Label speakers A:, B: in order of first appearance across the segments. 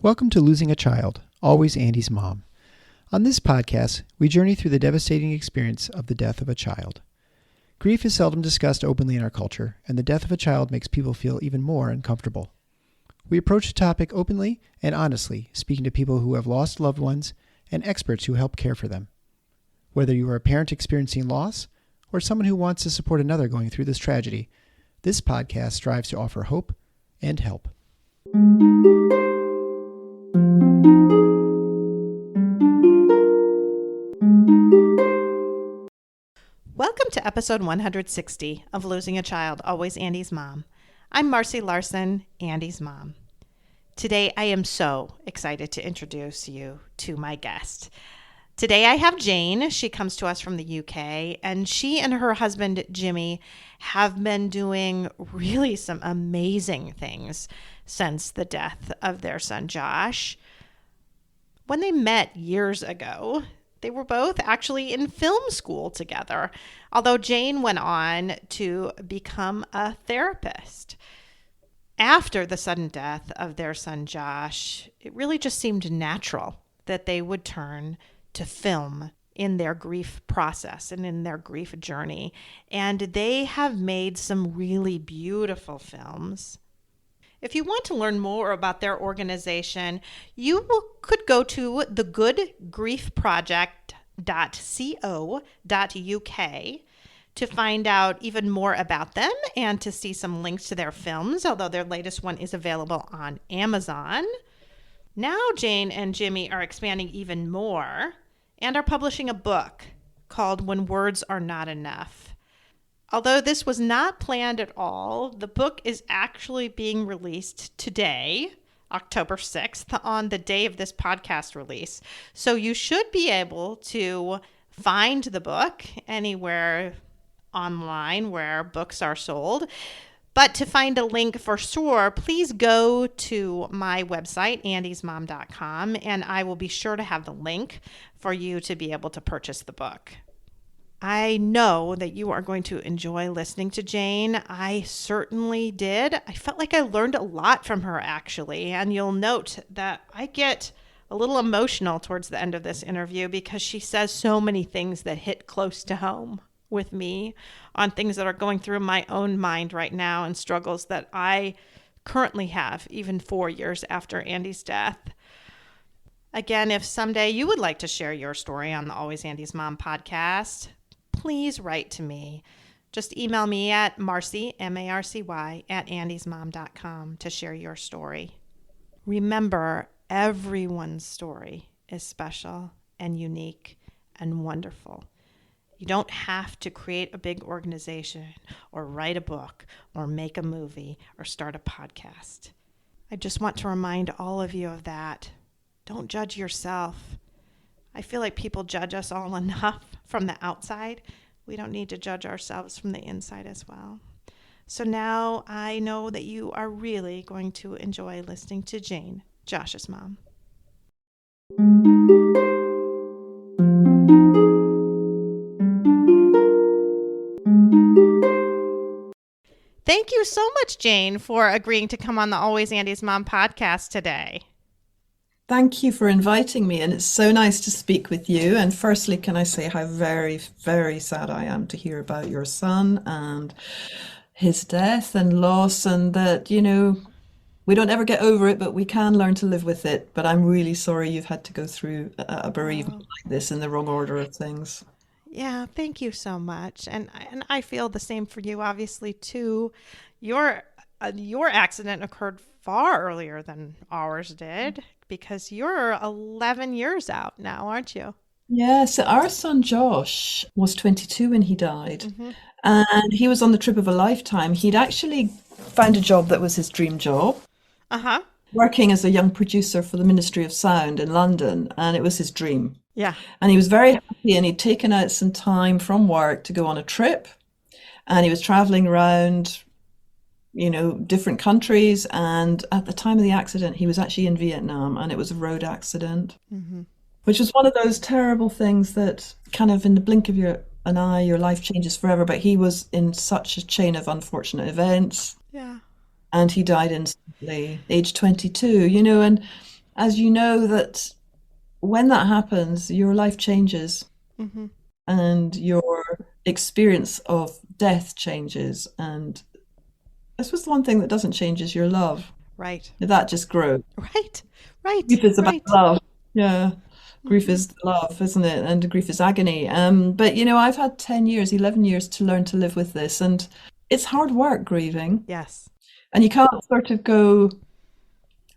A: Welcome to Losing a Child, Always Andy's Mom. On this podcast, we journey through the devastating experience of the death of a child. Grief is seldom discussed openly in our culture, and the death of a child makes people feel even more uncomfortable. We approach the topic openly and honestly, speaking to people who have lost loved ones and experts who help care for them. Whether you are a parent experiencing loss or someone who wants to support another going through this tragedy, this podcast strives to offer hope and help.
B: Welcome to episode 160 of Losing a Child, Always Andy's Mom. I'm Marcy Larson, Andy's mom. Today, I am so excited to introduce you to my guest. Today, I have Jane. She comes to us from the UK, and she and her husband, Jimmy, have been doing really some amazing things since the death of their son, Josh. When they met years ago, they were both actually in film school together, although Jane went on to become a therapist. After the sudden death of their son, Josh, it really just seemed natural that they would turn to film in their grief process and in their grief journey. And they have made some really beautiful films. If you want to learn more about their organization, you could go to thegoodgriefproject.co.uk to find out even more about them and to see some links to their films, although their latest one is available on Amazon. Now Jane and Jimmy are expanding even more and are publishing a book called When Words Are Not Enough. Although this was not planned at all, the book is actually being released today, October 6th, on the day of this podcast release. So you should be able to find the book anywhere online where books are sold. But to find a link for sure, please go to my website, andysmom.com, and I will be sure to have the link for you to be able to purchase the book. I know that you are going to enjoy listening to Jane. I certainly did. I felt like I learned a lot from her, actually. And you'll note that I get a little emotional towards the end of this interview because she says so many things that hit close to home with me on things that are going through my own mind right now and struggles that I currently have, even 4 years after Andy's death. Again, if someday you would like to share your story on the Always Andy's Mom podcast, please write to me. Just email me at Marcy, M-A-R-C-Y, at andysmom.com to share your story. Remember, everyone's story is special and unique and wonderful. You don't have to create a big organization or write a book or make a movie or start a podcast. I just want to remind all of you of that. Don't judge yourself. I feel like people judge us all enough from the outside. We don't need to judge ourselves from the inside as well. So now I know that you are really going to enjoy listening to Jane, Josh's mom. Thank you so much, Jane, for agreeing to come on the Always Andy's Mom podcast today.
C: Thank you for inviting me, and it's so nice to speak with you. And firstly, can I say how very, very sad I am to hear about your son and his death and loss, and that, we don't ever get over it, but we can learn to live with it. But I'm really sorry you've had to go through a bereavement like this in the wrong order of things.
B: Yeah, thank you so much. And I feel the same for you, obviously, too. Your accident occurred far earlier than ours did, because you're 11 years out now, aren't you?
C: Yeah, so our son Josh was 22 when he died, and he was on the trip of a lifetime. He'd actually found a job that was his dream job, working as a young producer for the Ministry of Sound in London, and it was his dream.
B: Yeah.
C: And he was very happy, and he'd taken out some time from work to go on a trip, and he was traveling around different countries. And at the time of the accident, he was actually in Vietnam, and it was a road accident, which was one of those terrible things that kind of in the blink of an eye, your life changes forever. But he was in such a chain of unfortunate events.
B: Yeah.
C: And he died instantly, age 22, and as you know, that when that happens, your life changes
B: Mm-hmm.
C: and your experience of death changes. And I suppose the one thing that doesn't change is your love.
B: Right.
C: That just grows.
B: Right. Right.
C: Grief is about
B: Right.
C: love. Yeah. Grief
B: Mm-hmm.
C: is love, isn't it? And grief is agony. But I've had 10 years, 11 years to learn to live with this. And it's hard work grieving.
B: Yes.
C: And you can't sort of go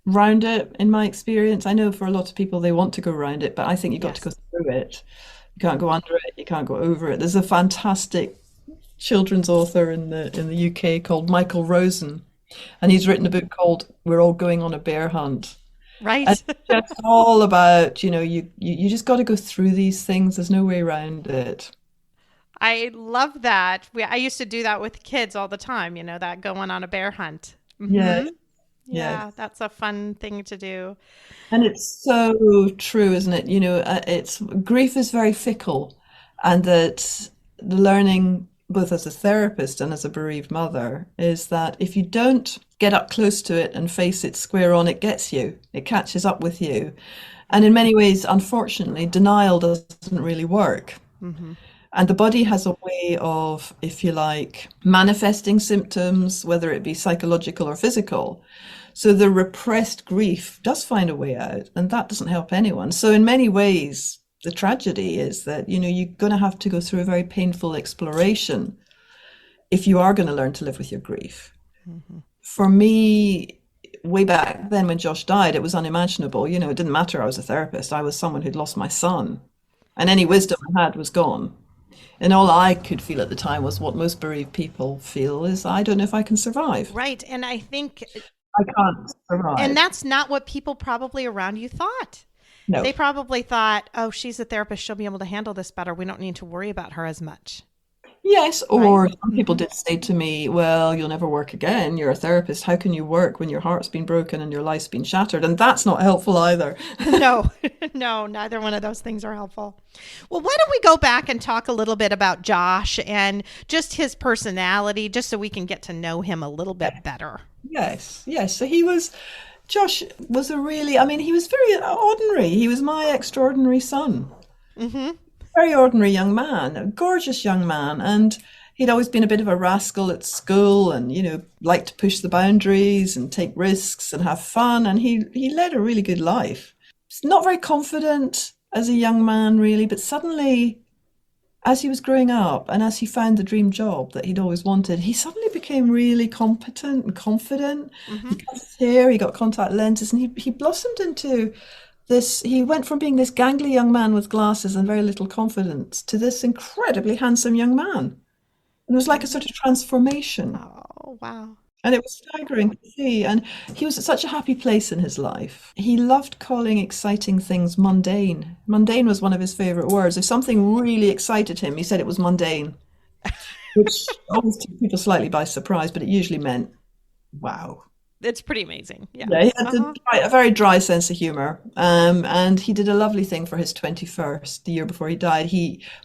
C: round it, in my experience. I know for a lot of people they want to go round it, but I think you've got to go
B: Yes.
C: through it. You can't go under it, you can't go over it. There's a fantastic children's author in the UK called Michael Rosen, and he's written a book called We're All Going on a Bear Hunt. And
B: Right.
C: it's just all about, you just got to go through these things. There's no way around it.
B: I love that. I used to do that with kids all the time, that going on a bear hunt.
C: Yeah,
B: Mm-hmm.
C: yeah.
B: Yeah, that's a fun thing to do.
C: And it's so true, isn't it? It's grief is very fickle, and that the learning, both as a therapist and as a bereaved mother, is that if you don't get up close to it and face it square on, it gets you, it catches up with you. And in many ways, unfortunately, denial doesn't really work.
B: Mm-hmm.
C: And the body has a way of, if you like, manifesting symptoms, whether it be psychological or physical. So the repressed grief does find a way out, and that doesn't help anyone. So in many ways, the tragedy is that, you're going to have to go through a very painful exploration if you are going to learn to live with your grief.
B: Mm-hmm.
C: For me, way back then when Josh died, it was unimaginable. It didn't matter I was a therapist. I was someone who'd lost my son, and any wisdom I had was gone. And all I could feel at the time was what most bereaved people feel is, I don't know if I can survive.
B: Right. And I think,
C: I can't survive.
B: and that's not what people probably around you thought.
C: No.
B: They probably thought, oh, she's a therapist. She'll be able to handle this better. We don't need to worry about her as much.
C: Yes, or
B: Right.
C: some people
B: Mm-hmm.
C: did say to me, well, you'll never work again. You're a therapist. How can you work when your heart's been broken and your life's been shattered? And that's not helpful either.
B: No, no, neither one of those things are helpful. Well, why don't we go back and talk a little bit about Josh and just his personality, just so we can get to know him a little bit better.
C: Yes, yes. So Josh was he was very ordinary. He was my extraordinary son.
B: Mm-hmm.
C: Very ordinary young man, a gorgeous young man. And he'd always been a bit of a rascal at school and, liked to push the boundaries and take risks and have fun. And he led a really good life. He's not very confident as a young man, really, but suddenly, as he was growing up and as he found the dream job that he'd always wanted, he suddenly became really competent and confident.
B: Mm-hmm.
C: He cut his hair, he got contact lenses, and he blossomed into this. He went from being this gangly young man with glasses and very little confidence to this incredibly handsome young man. And it was like a sort of transformation.
B: Oh, wow.
C: And it was staggering to see. And he was at such a happy place in his life. He loved calling exciting things mundane. Mundane was one of his favorite words. If something really excited him, he said it was mundane, which always took people slightly by surprise, but it usually meant, wow.
B: It's pretty amazing. Yeah.
C: Yeah, he had a very dry sense of humor. And he did a lovely thing for his 21st, the year before he died.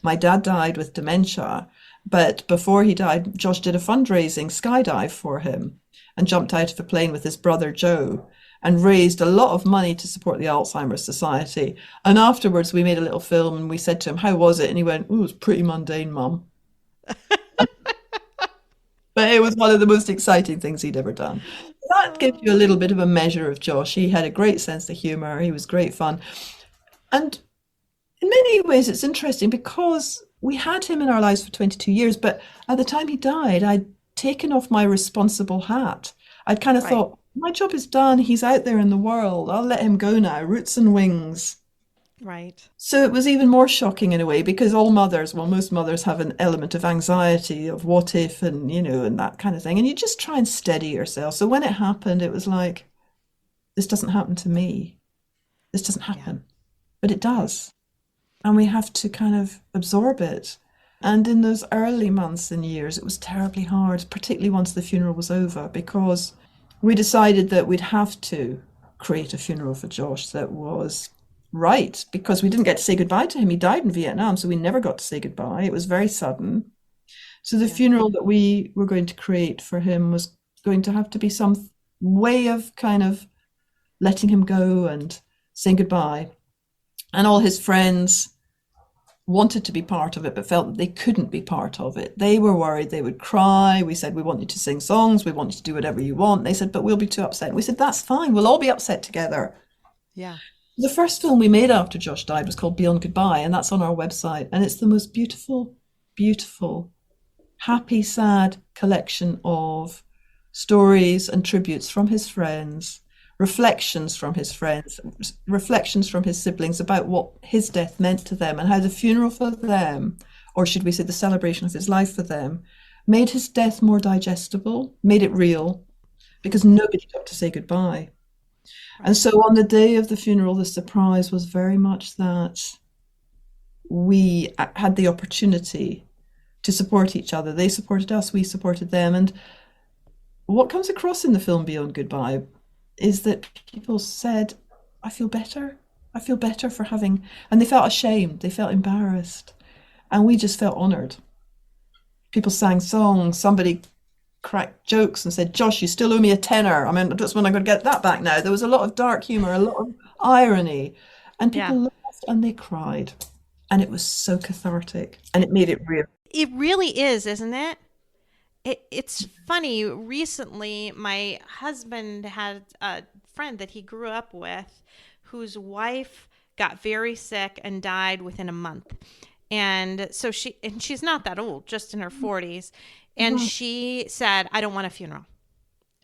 C: My dad died with dementia. But before he died, Josh did a fundraising skydive for him and jumped out of a plane with his brother Joe and raised a lot of money to support the Alzheimer's Society. And afterwards, we made a little film and we said to him, how was it? And he went, oh, it was pretty mundane, Mum. But it was one of the most exciting things he'd ever done. That gives you a little bit of a measure of Josh. He had a great sense of humor. He was great fun. And in many ways, it's interesting because we had him in our lives for 22 years, but at the time he died, I'd taken off my responsible hat. I'd kind of thought, my job is done. He's out there in the world. I'll let him go now, roots and wings.
B: Right.
C: So it was even more shocking in a way because most mothers have an element of anxiety of what if and, and that kind of thing. And you just try and steady yourself. So when it happened, it was like, this doesn't happen to me. This doesn't happen. Yeah. But it does. And we have to kind of absorb it. And in those early months and years, it was terribly hard, particularly once the funeral was over, because we decided that we'd have to create a funeral for Josh that was right, because we didn't get to say goodbye to him. He died in Vietnam, so we never got to say goodbye. It was very sudden. So the funeral that we were going to create for him was going to have to be some way of kind of letting him go and saying goodbye. And all his friends wanted to be part of it, but felt that they couldn't be part of it. They were worried they would cry. We said, we want you to sing songs. We want you to do whatever you want. They said, but we'll be too upset. And we said, that's fine. We'll all be upset together.
B: Yeah.
C: The first film we made after Josh died was called Beyond Goodbye, and that's on our website. And it's the most beautiful, beautiful, happy, sad collection of stories and tributes from his friends, reflections from his friends, reflections from his siblings about what his death meant to them and how the funeral for them, or should we say the celebration of his life for them, made his death more digestible, made it real, because nobody got to say goodbye. And so on the day of the funeral, the surprise was very much that we had the opportunity to support each other. They supported us, we supported them. And what comes across in the film Beyond Goodbye is that people said, I feel better. I feel better for having, and they felt ashamed, they felt embarrassed. And we just felt honoured. People sang songs, somebody cracked jokes and said, Josh, you still owe me a tenner. I mean, just when I'm going to get that back now. There was a lot of dark humour, a lot of irony. And people laughed and they cried. And it was so cathartic. And it made it real.
B: It really is, isn't it? It's funny. Recently, my husband had a friend that he grew up with whose wife got very sick and died within a month. And so she's not that old, just in her 40s. And she said, I don't want a funeral.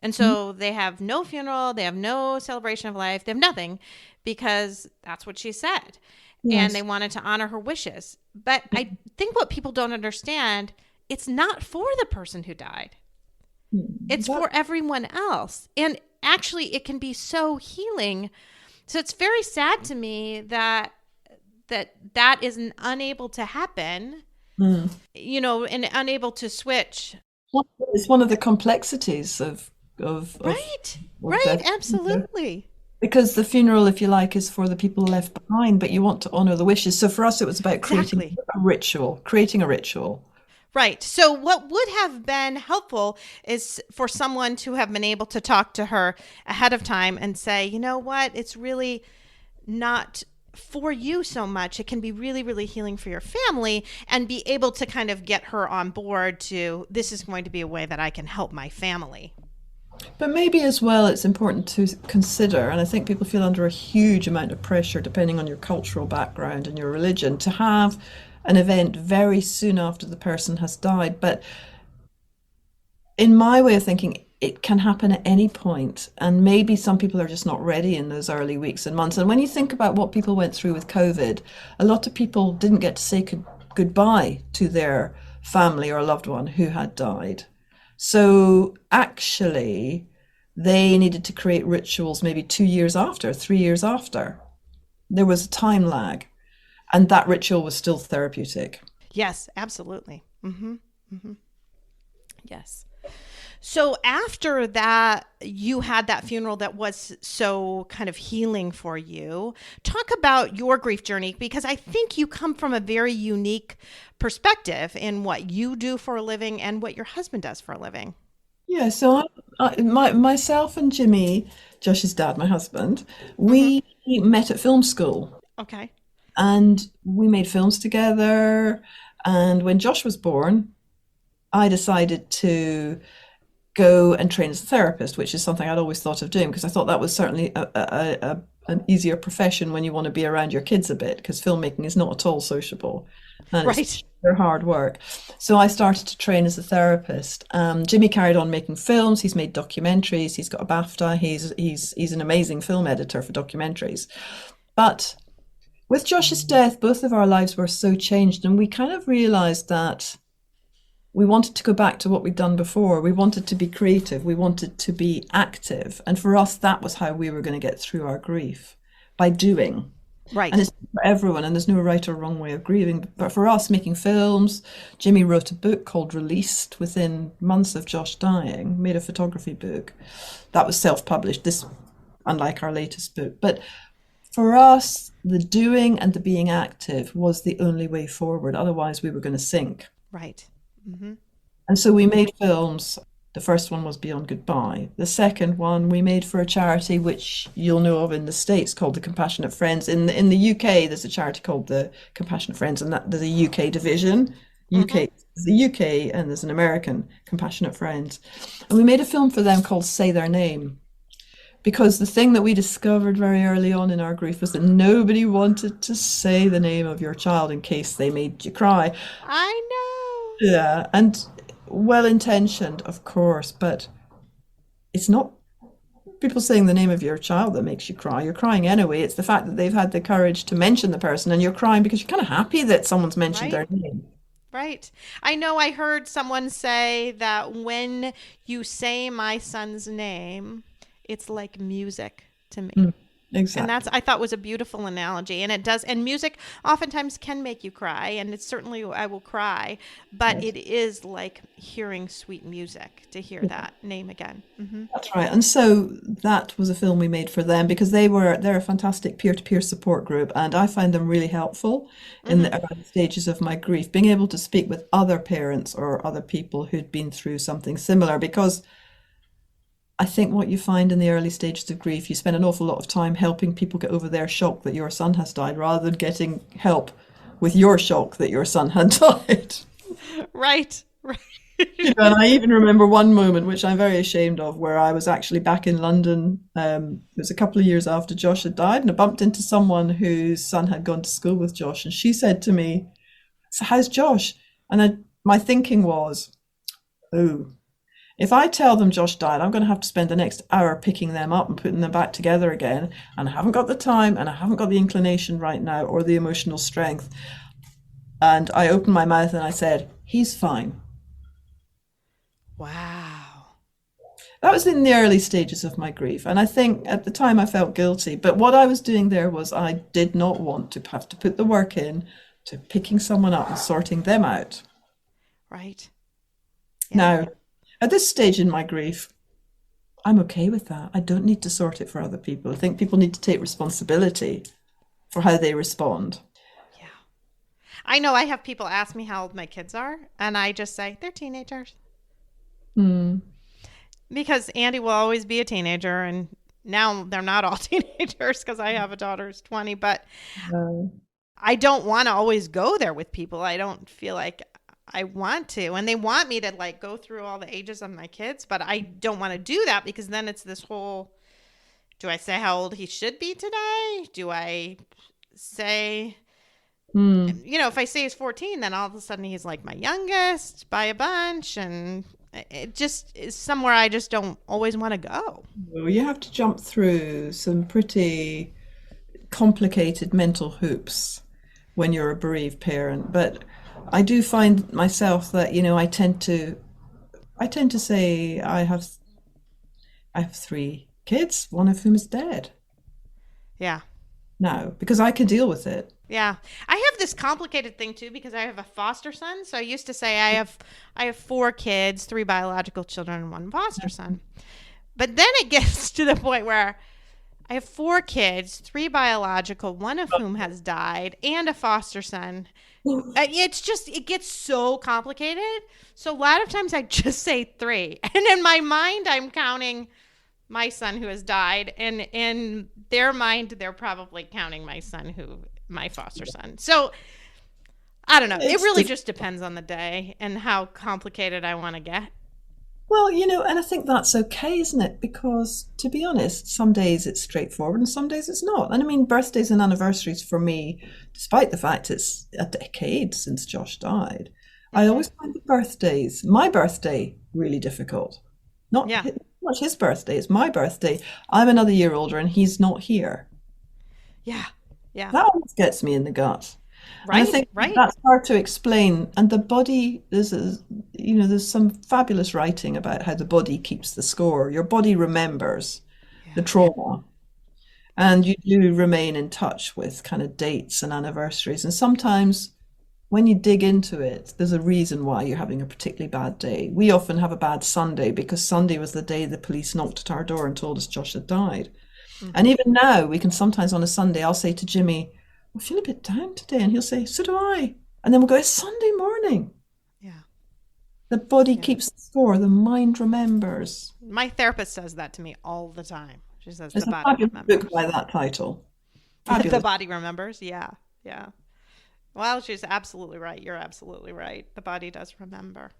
B: And so they have no funeral. They have no celebration of life. They have nothing because that's what she said. Yes. And they wanted to honor her wishes. But I think what people don't understand, it's not for the person who died. It's for everyone else. And actually, it can be so healing. So it's very sad to me that is unable to happen, you know, and unable to switch.
C: It's one of the complexities of
B: right,
C: death.
B: Absolutely.
C: Because the funeral, if you like, is for the people left behind, but you want to honor the wishes. So for us, it was about creating a ritual.
B: Right. So what would have been helpful is for someone to have been able to talk to her ahead of time and say, you know what, it's really not for you so much. It can be really, really healing for your family, and be able to kind of get her on board to, this is going to be a way that I can help my family.
C: But maybe as well, it's important to consider, and I think people feel under a huge amount of pressure, depending on your cultural background and your religion, to have an event very soon after the person has died. But in my way of thinking, it can happen at any point. And maybe some people are just not ready in those early weeks and months. And when you think about what people went through with COVID, a lot of people didn't get to say goodbye to their family or loved one who had died. So actually, they needed to create rituals maybe 2 years after, 3 years after. There was a time lag. And that ritual was still therapeutic.
B: Yes, absolutely. Yes. So after that, you had that funeral that was so kind of healing for you. Talk about your grief journey, because I think you come from a very unique perspective in what you do for a living and what your husband does for a living.
C: Yeah, so myself and Jimmy, Josh's dad, my husband, we met at film school.
B: Okay.
C: And we made films together. And when Josh was born, I decided to go and train as a therapist, which is something I'd always thought of doing, because I thought that was certainly an easier profession when you want to be around your kids a bit, because filmmaking is not at all sociable. And it's hard work. So I started to train as a therapist. Jimmy carried on making films. He's made documentaries. He's got a BAFTA. He's an amazing film editor for documentaries. But with Josh's death, both of our lives were so changed, and we kind of realized that we wanted to go back to what we'd done before. We wanted to be creative. We wanted to be active. And for us, that was how we were going to get through our grief, by doing.
B: Right.
C: And it's for everyone, and there's no right or wrong way of grieving. But for us, making films, Jimmy wrote a book called Released within months of Josh dying, made a photography book. That was self-published, this unlike our latest book. But for us, the doing and the being active was the only way forward. Otherwise, we were going to sink.
B: Right.
C: And so we made films. The first one was Beyond Goodbye. The second one we made for a charity which you'll know of in the States called the Compassionate Friends. In the UK, there's a charity called the Compassionate Friends, and that there's a UK division.
B: Mm-hmm.
C: There's the UK, and there's an American Compassionate Friends. And we made a film for them called Say Their Name. Because the thing that we discovered very early on in our grief was that nobody wanted to say the name of your child in case they made you cry.
B: I know.
C: Yeah, and well-intentioned, of course, but it's not people saying the name of your child that makes you cry. You're crying anyway. It's the fact that they've had the courage to mention the person, and you're crying because you're kind of happy that someone's mentioned their
B: Right.
C: name.
B: Right. I know I heard someone say that when you say my son's name, it's like music to me.
C: Mm,
B: And
C: exactly.
B: that's I thought was a beautiful analogy. And it does, and music oftentimes can make you cry, and it's certainly I will cry, but
C: Yes.
B: it is like hearing sweet music to hear that name again. Hmm.
C: That's right. And so that was a film we made for them because they're a fantastic peer-to-peer support group, and I find them really helpful in the
B: Hmm.
C: early stages of my grief, being able to speak with other parents or other people who'd been through something similar. Because I think what you find in the early stages of grief, you spend an awful lot of time helping people get over their shock that your son has died rather than getting help with your shock that your son had died.
B: Right. Right.
C: And I even remember one moment, which I'm very ashamed of, where I was actually back in London. It was a couple of years after Josh had died, and I bumped into someone whose son had gone to school with Josh, and she said to me, "So how's Josh?" And my thinking was, "Oh, if I tell them Josh died, I'm going to have to spend the next hour picking them up and putting them back together again, and I haven't got the time, and I haven't got the inclination right now, or the emotional strength." And I opened my mouth and I said, "He's fine."
B: Wow.
C: That was in the early stages of my grief. And I think at the time I felt guilty. But what I was doing there was I did not want to have to put the work in to picking someone up and sorting them out.
B: Right. Yeah.
C: Now, at this stage in my grief, I'm okay with that. I don't need to sort it for other people. I think people need to take responsibility for how they respond.
B: Yeah. I know I have people ask me how old my kids are, and I just say they're teenagers
C: Hmm.
B: because Andy will always be a teenager, and now they're not all teenagers because I have a daughter who's 20, but
C: Uh,
B: I don't want to always go there with people. I don't feel like I want to, and they want me to like go through all the ages of my kids, but I don't want to do that because then it's this whole, do I say how old he should be today? Do I say,
C: hmm.
B: if I say he's 14, then all of a sudden he's like my youngest by a bunch, and it just is somewhere I just don't always want to go.
C: Well, you have to jump through some pretty complicated mental hoops when you're a bereaved parent. But I do find myself that, I tend to say I have three kids, one of whom is dead
B: Yeah.
C: now, because I can deal with it.
B: Yeah. I have this complicated thing too because I have a foster son. So I used to say I have four kids, three biological children and one foster son. But then it gets to the point where I have four kids, three biological, one of whom has died, and a foster son. It gets so complicated. So a lot of times I just say three. And in my mind, I'm counting my son who has died. And in their mind, they're probably counting my foster son. So I don't know. It
C: It's
B: really
C: just,
B: just depends on the day and how complicated I want to get.
C: well, and I think that's okay, isn't it? Because to be honest, some days it's straightforward and some days it's not. And I mean, birthdays and anniversaries for me, despite the fact it's a decade since Josh died, I
B: Hmm.
C: always find my birthday, really difficult. Not
B: Yeah.
C: not his birthday, it's my birthday. I'm another year older and he's not here.
B: Yeah. Yeah.
C: That always gets me in the gut. And I
B: Right.
C: think
B: Right.
C: that's hard to explain. And the body, there's some fabulous writing about how the body keeps the score. Your body remembers the
B: Yeah.
C: trauma, and you do remain in touch with kind of dates and anniversaries. And sometimes when you dig into it, there's a reason why you're having a particularly bad day. We often have a bad Sunday because Sunday was the day the police knocked at our door and told us Josh had died. And
B: Hmm.
C: even now, we can sometimes on a Sunday, I'll say to Jimmy, I feel a bit down today. And he'll say, so do I. And then we'll go, it's Sunday morning.
B: Yeah.
C: The body
B: Yeah.
C: keeps the score, the mind remembers.
B: My therapist says that to me all the time. She says the
C: There's a
B: body
C: fabulous book
B: remembers.
C: by that title.
B: The
C: Fabulous.
B: body remembers. Yeah. Yeah. Well, she's absolutely right. You're absolutely right. The body does remember.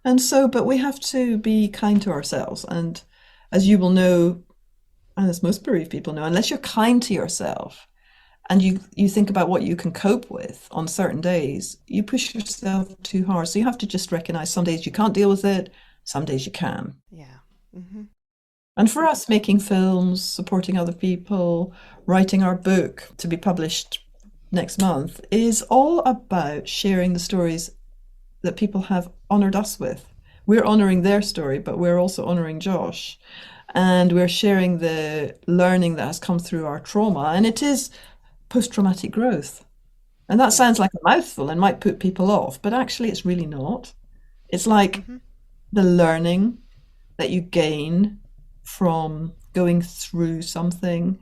C: And so, but we have to be kind to ourselves. And as you will know, and as most bereaved people know, unless you're kind to yourself and you think about what you can cope with on certain days, you push yourself too hard. So you have to just recognize some days you can't deal with it, some days you can.
B: Yeah. Hmm.
C: And for us, making films, supporting other people, writing our book to be published next month is all about sharing the stories that people have honored us with. We're honoring their story, but we're also honoring Josh. And we're sharing the learning that has come through our trauma. And it is post-traumatic growth. And that
B: Yeah.
C: sounds like a mouthful and might put people off, but actually it's really not. It's like
B: Hmm.
C: the learning that you gain from going through something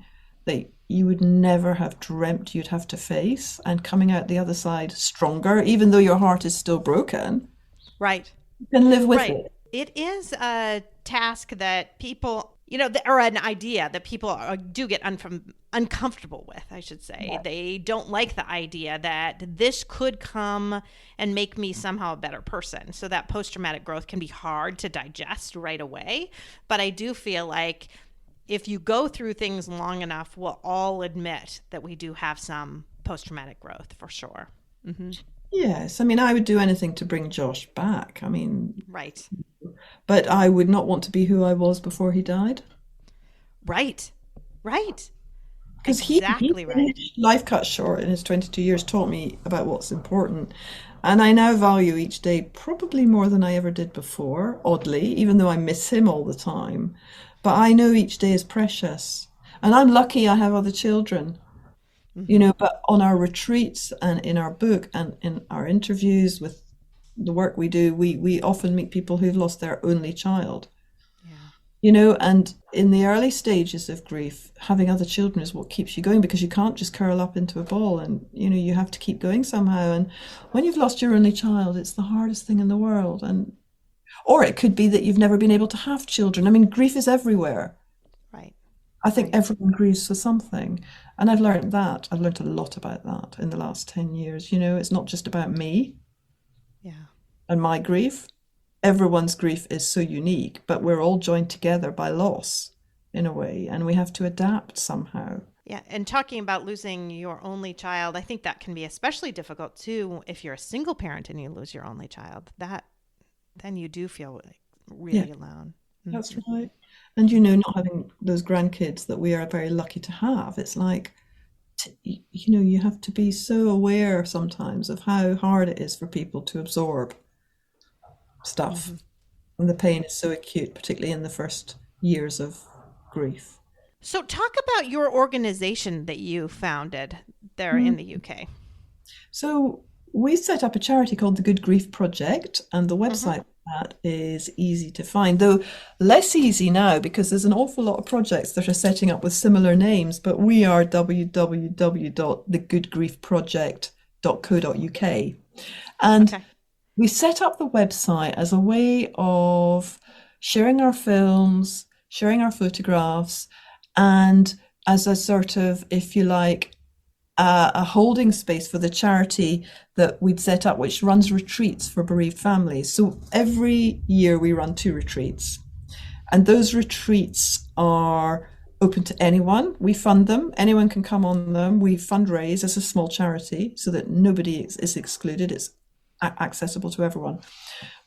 C: that you would never have dreamt you'd have to face and coming out the other side stronger, even though your heart is still broken,
B: Right.
C: you can live with
B: Right.
C: it.
B: It is a task that people, or an idea that people do get uncomfortable with, I should say.
C: Yeah.
B: They don't like the idea that this could come and make me somehow a better person. So that post-traumatic growth can be hard to digest right away. But I do feel like if you go through things long enough, we'll all admit that we do have some post-traumatic growth for sure. Hmm.
C: Yes, I mean, I would do anything to bring Josh back. I mean,
B: Right.
C: but I would not want to be who I was before he died.
B: Right. Right.
C: Because he
B: Exactly right.
C: life cut short in his 22 years taught me about what's important. And I now value each day probably more than I ever did before, oddly, even though I miss him all the time. But I know each day is precious. And I'm lucky I have other children,
B: Hmm.
C: but on our retreats and in our book and in our interviews with the work we do, we often meet people who've lost their only child.
B: Yeah.
C: And in the early stages of grief, having other children is what keeps you going because you can't just curl up into a ball and, you have to keep going somehow. And when you've lost your only child, it's the hardest thing in the world. Or it could be that you've never been able to have children. I mean, grief is everywhere.
B: Right.
C: I think
B: Right.
C: everyone grieves for something. And I've learned that. I've learned a lot about that in the last 10 years. It's not just about me
B: Yeah.
C: and my grief. Everyone's grief is so unique, but we're all joined together by loss in a way, and we have to adapt somehow.
B: Yeah. And talking about losing your only child, I think that can be especially difficult too if you're a single parent and you lose your only child. That then you do feel like
C: Yeah,
B: really alone.
C: that's
B: Hmm.
C: right. And not having those grandkids that we are very lucky to have, it's like, you have to be so aware sometimes of how hard it is for people to absorb stuff.
B: Hmm.
C: And the pain is so acute, particularly in the first years of grief.
B: So talk about your organization that you founded there
C: Mm.
B: in the UK.
C: So we set up a charity called the Good Grief Project, and the
B: Hmm.
C: website for that is easy to find, though less easy now because there's an awful lot of projects that are setting up with similar names, but we are www.thegoodgriefproject.co.uk. And
B: Okay.
C: we set up the website as a way of sharing our films, sharing our photographs, and as a sort of, if you like, a holding space for the charity that we'd set up, which runs retreats for bereaved families. So every year we run 2 retreats, and those retreats are open to anyone. We fund them. Anyone can come on them. We fundraise as a small charity so that nobody is excluded. It's accessible to everyone.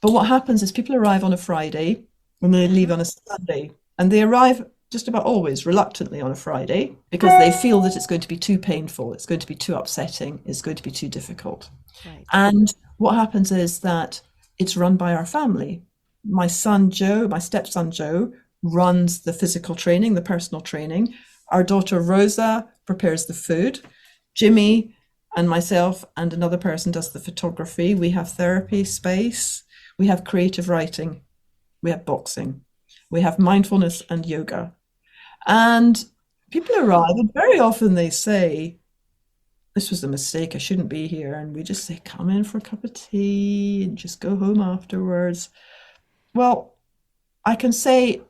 C: But what happens is people arrive on a Friday and they leave
B: Hmm.
C: on a Sunday, and they arrive just about always reluctantly on a Friday because they feel that it's going to be too painful, it's going to be too upsetting, it's going to be too difficult.
B: Right.
C: And what happens is that it's run by our family. My son Joe, my stepson Joe, runs the physical training, the personal training. Our daughter Rosa prepares the food. Jimmy and myself and another person does the photography. We have therapy space. We have creative writing. We have boxing. We have mindfulness and yoga. And people arrive, and very often they say, this was a mistake, I shouldn't be here. And we just say, come in for a cup of tea and just go home afterwards. Well, I can say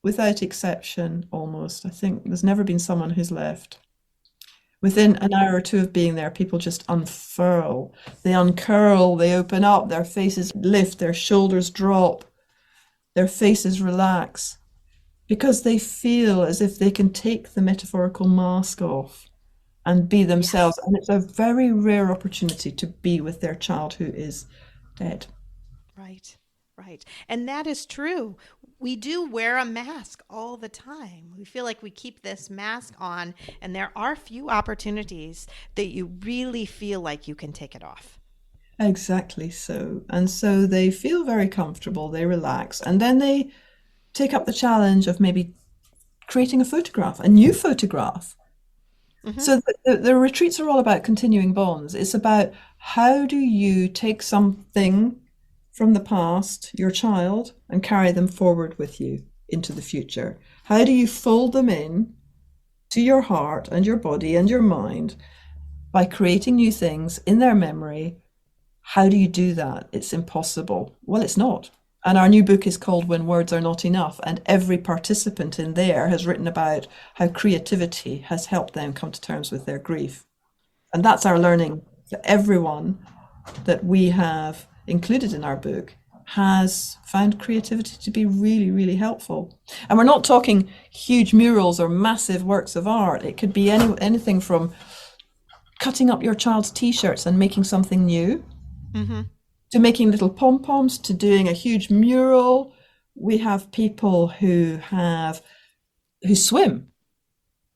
C: without exception, almost, I think there's never been someone who's left. Within an hour or two of being there, people just unfurl, they uncurl, they open up, their faces lift, their shoulders drop, their faces relax, because they feel as if they can take the metaphorical mask off and be themselves.
B: Yes.
C: And it's a very rare opportunity to be with their child who is dead.
B: Right, right. And that is true. We do wear a mask all the time. We feel like we keep this mask on, and there are few opportunities that you really feel like you can take it off.
C: Exactly so. And so they feel very comfortable, they relax, and then they take up the challenge of maybe creating a photograph, a new photograph.
B: Mm-hmm.
C: So the retreats are all about continuing bonds. It's about how do you take something from the past, your child, and carry them forward with you into the future? How do you fold them in to your heart and your body and your mind by creating new things in their memory? How do you do that? It's impossible. Well, it's not. And our new book is called When Words Are Not Enough. And every participant in there has written about how creativity has helped them come to terms with their grief. And that's our learning, that everyone that we have included in our book has found creativity to be really, really helpful. And we're not talking huge murals or massive works of art. It could be anything from cutting up your child's t-shirts and making something new,
B: Mm-hmm.
C: to making little pom-poms, to doing a huge mural. We have people who swim,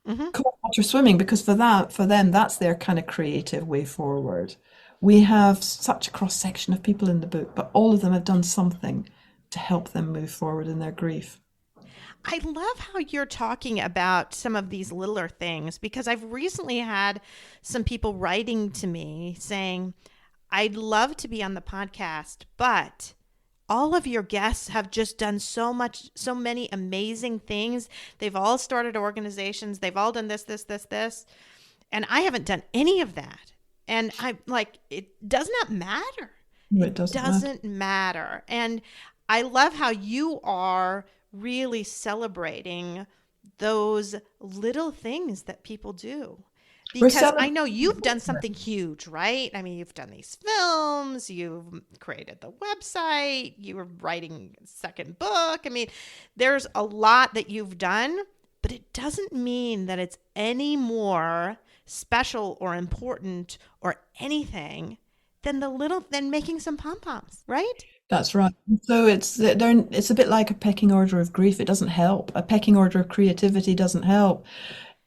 B: Mm-hmm.
C: cold water swimming, because for them, that's their kind of creative way forward. We have such a cross section of people in the book, but all of them have done something to help them move forward in their grief.
B: I love how you're talking about some of these littler things, because I've recently had some people writing to me saying, I'd love to be on the podcast, but all of your guests have just done so many amazing things. They've all started organizations. They've all done this. And I haven't done any of that. And I'm like, it does not matter.
C: No,
B: It
C: doesn't matter.
B: doesn't matter. And I love how you are really celebrating those little things that people do.
C: We're
B: Because I know you've done something huge, right? I mean, you've done these films, you've created the website, you were writing a second book. I mean, there's a lot that you've done, but it doesn't mean that it's any more special or important or anything than making some pom-poms, right?
C: That's right. So it's a bit like a pecking order of grief. It doesn't help. A pecking order of creativity doesn't help.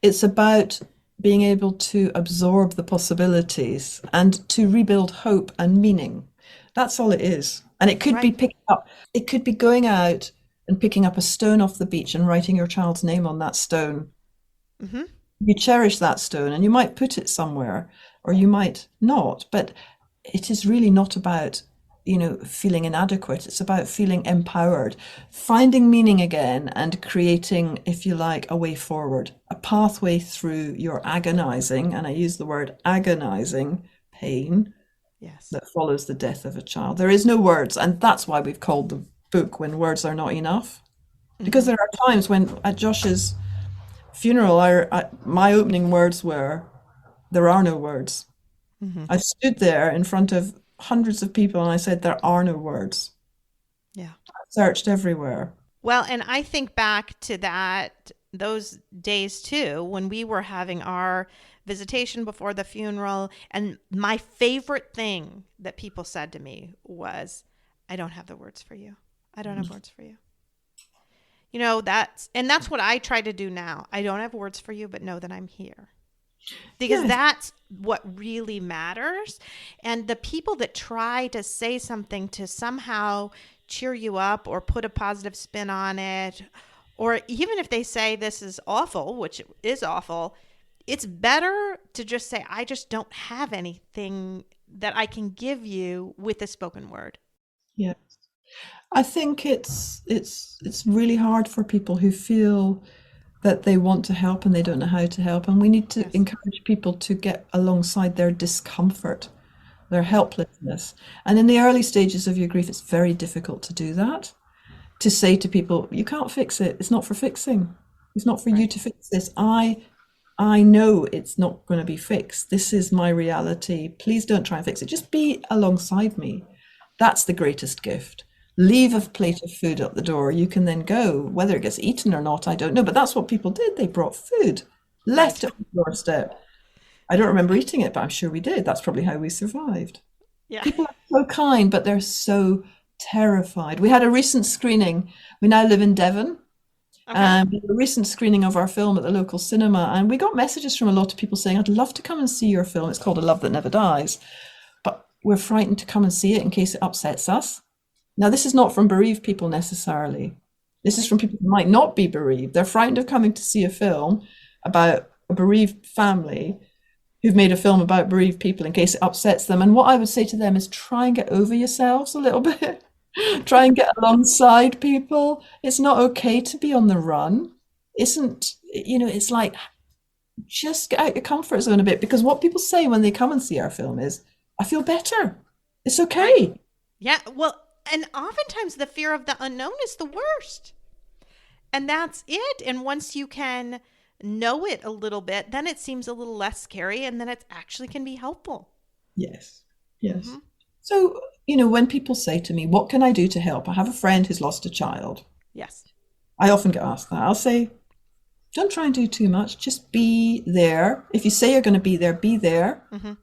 C: It's about being able to absorb the possibilities and to rebuild hope and meaning. That's all it is. And it could be
B: Right.
C: picking up, it could be going out and picking up a stone off the beach and writing your child's name on that stone.
B: Mm-hmm.
C: You cherish that stone and you might put it somewhere or you might not, but it is really not about feeling inadequate. It's about feeling empowered, finding meaning again, and creating, if you like, a way forward, a pathway through your agonizing, and I use the word agonizing, pain
B: Yes.
C: that follows the death of a child. There is no words, and that's why we've called the book When Words Are Not Enough. Because there are times when at Josh's funeral, my opening words were, there are no words.
B: Mm-hmm.
C: I stood there in front of hundreds of people and I said, there are no words.
B: Yeah.
C: I searched everywhere.
B: Well, and I think back to those days too, when we were having our visitation before the funeral. And my favorite thing that people said to me was, I don't have the words for you. I don't have words for you. That's what I try to do now. I don't have words for you, but know that I'm here. Because
C: Yes.
B: that's what really matters. And the people that try to say something to somehow cheer you up or put a positive spin on it, or even if they say this is awful, which is awful, it's better to just say, I just don't have anything that I can give you with a spoken word.
C: Yeah. I think it's really hard for people who feel that they want to help and they don't know how to help. And we need to
B: Yes.
C: encourage people to get alongside their discomfort, their helplessness. And in the early stages of your grief, it's very difficult to do that. To say to people, you can't fix it. It's not for fixing. It's not for you
B: Right.
C: to fix this. I know it's not going to be fixed. This is my reality. Please don't try and fix it. Just be alongside me. That's the greatest gift. Leave a plate of food at the door. You can then go. Whether it gets eaten or not, I don't know. But that's what people did. They brought food, left it on the doorstep. I don't remember eating it, but I'm sure we did. That's probably how we survived.
B: Yeah.
C: People are so kind, but they're so terrified. We had a recent screening. We now live in Devon.
B: Okay.
C: We had a recent screening of our film at the local cinema, and we got messages from a lot of people saying, I'd love to come and see your film. It's called A Love That Never Dies, but we're frightened to come and see it in case it upsets us. Now, this is not from bereaved people necessarily. This is from people who might not be bereaved. They're frightened of coming to see a film about a bereaved family who've made a film about bereaved people in case it upsets them. And what I would say to them is try and get over yourselves a little bit. Try and get alongside people. It's not okay to be on the run. It's like, just get out your comfort zone a bit, because what people say when they come and see our film is, I feel better. It's okay.
B: Right. Yeah. Well, and oftentimes the fear of the unknown is the worst. And that's it. And once you can know it a little bit, then it seems a little less scary, and then it actually can be helpful.
C: Yes. So, when people say to me, what can I do to help? I have a friend who's lost a child.
B: Yes.
C: I often get asked that. I'll say, don't try and do too much. Just be there. If you say you're going to be there, be there.
B: Mm-hmm.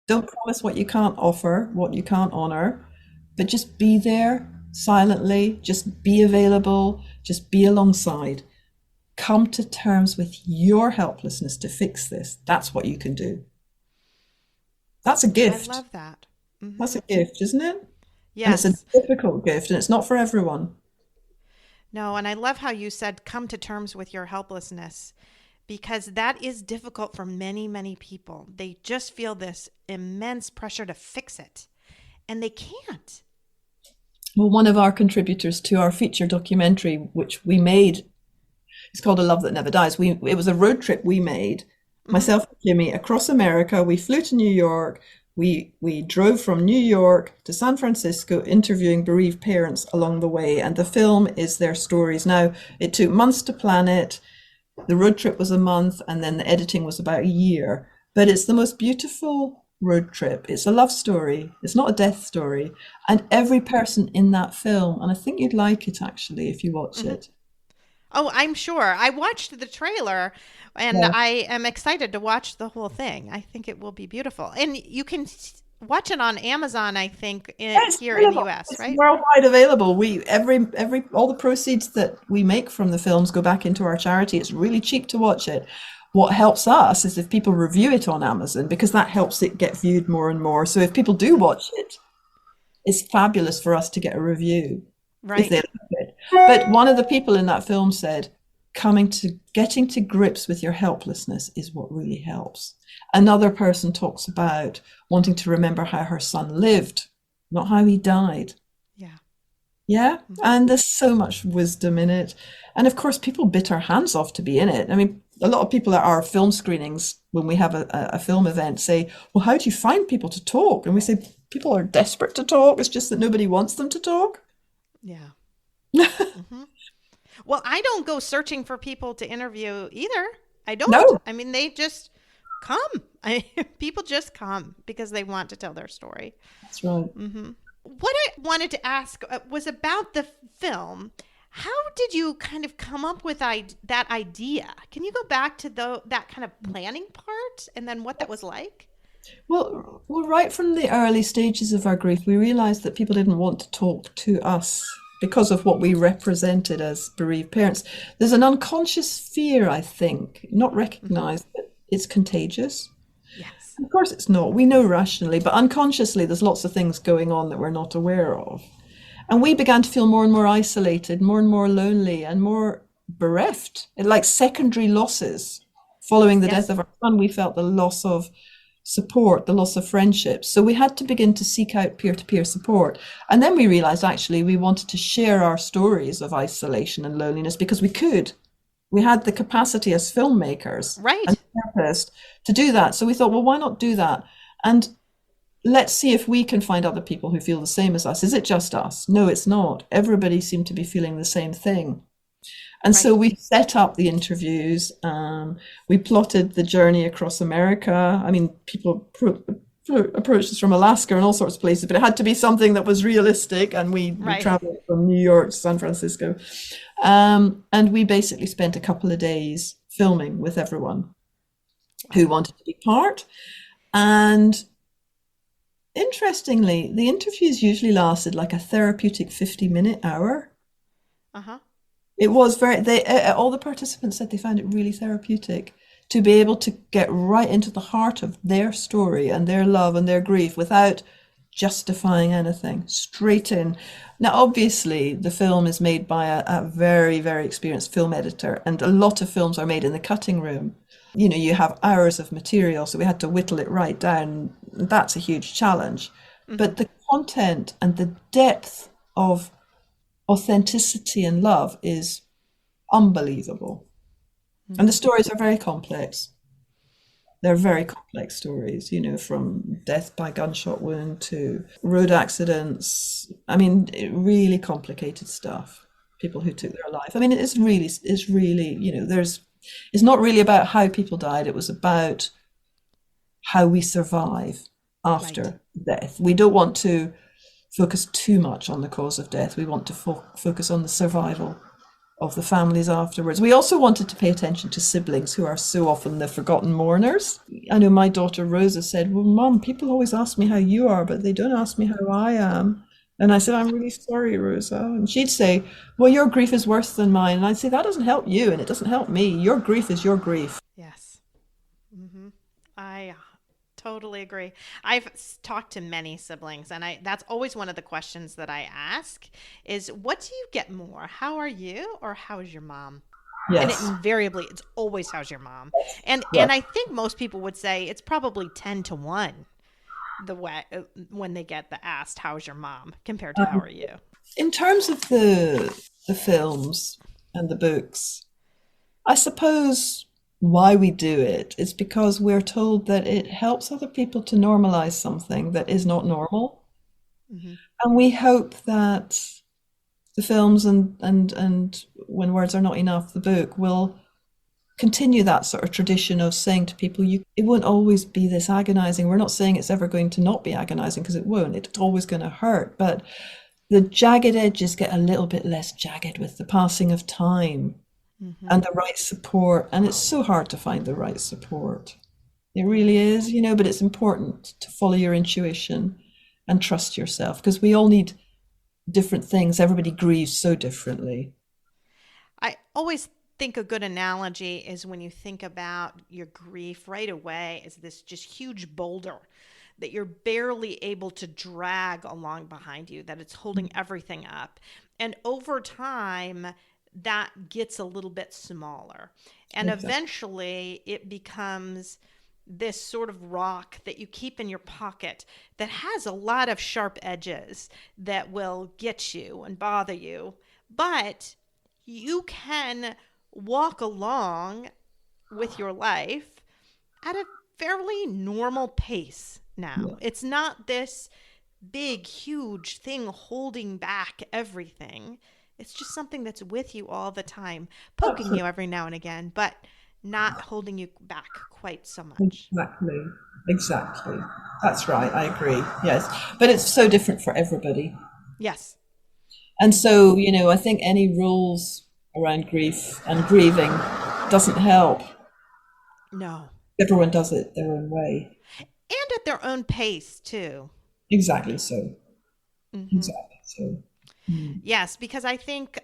C: Don't promise what you can't offer, what you can't honor, but just be there silently. Just be available. Just be alongside. Come to terms with your helplessness to fix this. That's what you can do. That's a gift.
B: I love that. Mm-hmm.
C: That's a gift, isn't it?
B: Yes.
C: And it's a difficult gift, and it's not for everyone.
B: No, and I love how you said come to terms with your helplessness, because that is difficult for many, many people. They just feel this immense pressure to fix it, and they can't.
C: Well, one of our contributors to our feature documentary, which we made, it's called A Love That Never Dies. It was a road trip we made, myself and Jimmy, across America. We flew to New York. We drove from New York to San Francisco, interviewing bereaved parents along the way. And the film is their stories. Now, it took months to plan it. The road trip was a month, and then the editing was about a year. But it's the most beautiful road trip. It's a love story. It's not a death story. And every person in that film, and I think you'd like it actually if you watch it.
B: Oh, I'm sure. I watched the trailer, and
C: Yeah.
B: I am excited to watch the whole thing. I think it will be beautiful. And you can watch it on Amazon, I think,
C: It's
B: here in the
C: available.
B: US,
C: It's
B: right?
C: worldwide available. All the proceeds that we make from the films go back into our charity. It's really cheap to watch it. What helps us is if people review it on Amazon, because that helps it get viewed more and more. So if people do watch it, it's fabulous for us to get a review if
B: Right.
C: they like it. But one of the people in that film said, getting to grips with your helplessness is what really helps. Another person talks about wanting to remember how her son lived, not how he died.
B: Yeah.
C: Yeah. And there's so much wisdom in it. And of course, people bit our hands off to be in it. I mean, a lot of people at our film screenings, when we have a film event, say, well, how do you find people to talk? And we say, people are desperate to talk. It's just that nobody wants them to talk.
B: Yeah. Mm-hmm. Well, I don't go searching for people to interview either. I don't.
C: No.
B: I mean, they just come. People just come because they want to tell their story.
C: That's right.
B: Mm-hmm. What I wanted to ask was about the film. How did you kind of come up with that idea? Can you go back to that kind of planning part and then what that was like?
C: Well, right from the early stages of our grief, we realized that people didn't want to talk to us because of what we represented as bereaved parents. There's an unconscious fear, I think, not recognized, but it's contagious.
B: Yes.
C: Of course it's not. We know rationally, but unconsciously there's lots of things going on that we're not aware of. And we began to feel more and more isolated, more and more lonely, and more bereft, like secondary losses. Following the death of our son, we felt the loss of support, the loss of friendships. So we had to begin to seek out peer-to-peer support. And then we realized actually we wanted to share our stories of isolation and loneliness because we could. we had the capacity as filmmakers and
B: Right.
C: therapists to do that. So we thought, well, why not do that? And let's see if we can find other people who feel the same as us. Is it just us? No, it's not. Everybody seemed to be feeling the same thing. And so
B: Right.
C: we set up the interviews. We plotted the journey across America. I mean, people approached us from Alaska and all sorts of places, but it had to be something that was realistic. And we
B: Right.
C: traveled from New York to San Francisco. And we basically spent a couple of days filming with everyone who wanted to be part. And interestingly, the interviews usually lasted like a therapeutic 50-minute hour.
B: Uh-huh.
C: It was all the participants said they found it really therapeutic to be able to get right into the heart of their story and their love and their grief without justifying anything, straight in. Now, obviously, the film is made by a very, very experienced film editor, and a lot of films are made in the cutting room. You know, you have hours of material, so we had to whittle it right down. That's a huge challenge. But the content and the depth of authenticity and love is unbelievable. And the stories are very complex. They're very complex stories, you know, from death by gunshot wound to road accidents. I mean, really complicated stuff. People who took their life. I mean, it's really, you know, it's not really about how people died. It was about how we survive after death. We don't want to focus too much on the cause of death. We want to focus on the survival of the families afterwards. We also wanted to pay attention to siblings who are so often the forgotten mourners. I know my daughter Rosa said, well, Mum, people always ask me how you are, but they don't ask me how I am. And I said, I'm really sorry, Rosa. And she'd say, well, your grief is worse than mine. And I'd say, that doesn't help you and it doesn't help me. Your grief is your grief.
B: Yes. I totally agree. I've talked to many siblings, and that's always one of the questions that I ask is, what do you get more? How are you, or how is your mom? And
C: Yes.
B: invariably, it's always how's your mom. And
C: Yeah.
B: I think most people would say it's probably 10-1 the way when they get the asked how's your mom compared to how are you.
C: In terms of the films and the books, I suppose why we do it is because we're told that it helps other people to normalize something that is not normal. And we hope that the films and When Words Are Not Enough, the book, will continue that sort of tradition of saying to people, it won't always be this agonizing. We're not saying it's ever going to not be agonizing, because it won't. It's always going to hurt. But the jagged edges get a little bit less jagged with the passing of time and the right support. And it's so hard to find the right support. It really is, you know, but it's important to follow your intuition and trust yourself, because we all need different things. Everybody grieves so differently.
B: I always think a good analogy is when you think about your grief right away as this just huge boulder that you're barely able to drag along behind you, that it's holding everything up. And over time, that gets a little bit smaller. And eventually it becomes this sort of rock that you keep in your pocket that has a lot of sharp edges that will get you and bother you. But you can walk along with your life at a fairly normal pace now. It's not this big, huge thing holding back everything. It's just something that's with you all the time, poking you every now and again, but not holding you back quite so much.
C: Exactly. That's right. I agree. Yes. But it's so different for everybody.
B: Yes.
C: And so, you know, I think any rules around grief and grieving doesn't help.
B: No.
C: Everyone does it their own way.
B: And at their own pace, too.
C: Exactly so. Exactly so.
B: Yes, because I think,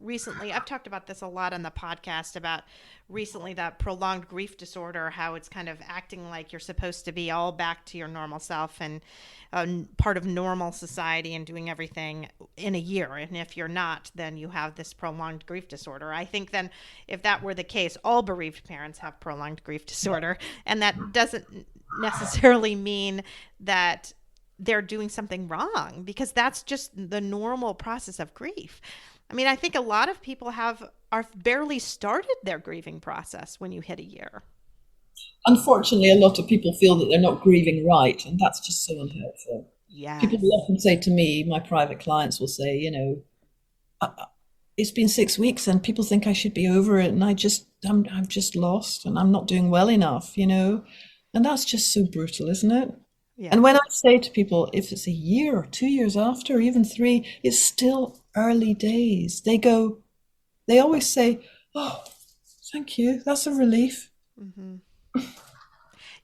B: recently, I've talked about this a lot on the podcast about recently that prolonged grief disorder, how it's kind of acting like you're supposed to be all back to your normal self and part of normal society and doing everything in a year. And if you're not, then you have this prolonged grief disorder. I think then if that were the case, all bereaved parents have prolonged grief disorder. And that doesn't necessarily mean that they're doing something wrong, because that's just the normal process of grief. I mean, I think a lot of people are barely started their grieving process when you hit a year.
C: Unfortunately, a lot of people feel that they're not grieving right, and that's just so unhelpful. People
B: Yes.
C: will often say to me, my private clients will say, it's been 6 weeks and people think I should be over it, and I'm just lost and I'm not doing well enough, and that's just so brutal, isn't it? And when I
B: Yes.
C: say to people, if it's a year or 2 years after, or even 3, it's still early days. They always say, "Oh, thank you, that's a relief."
B: Hmm.